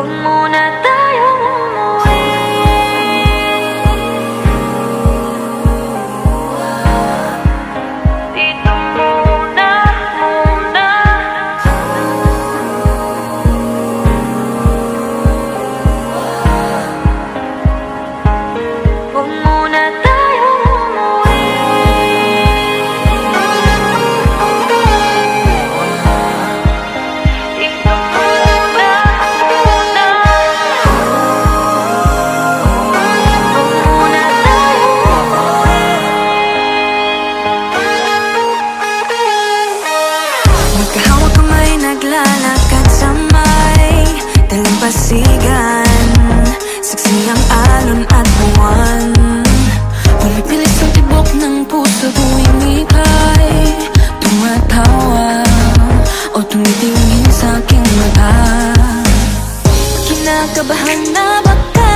Huwag muna tayong umuwi. Dito muna, muna. Huwag muna tayong umuwi. Dito muna, muna. Huwag muna tayong umuwi. Magkahawak kamay, naglalakad sa may dalampasigan. Saksi ang alon at buwan. Pumipilis ang tibok ng puso, tuwing ika'y tumatawa o tumitingin sa aking mata. Kinakabahan na ba ka?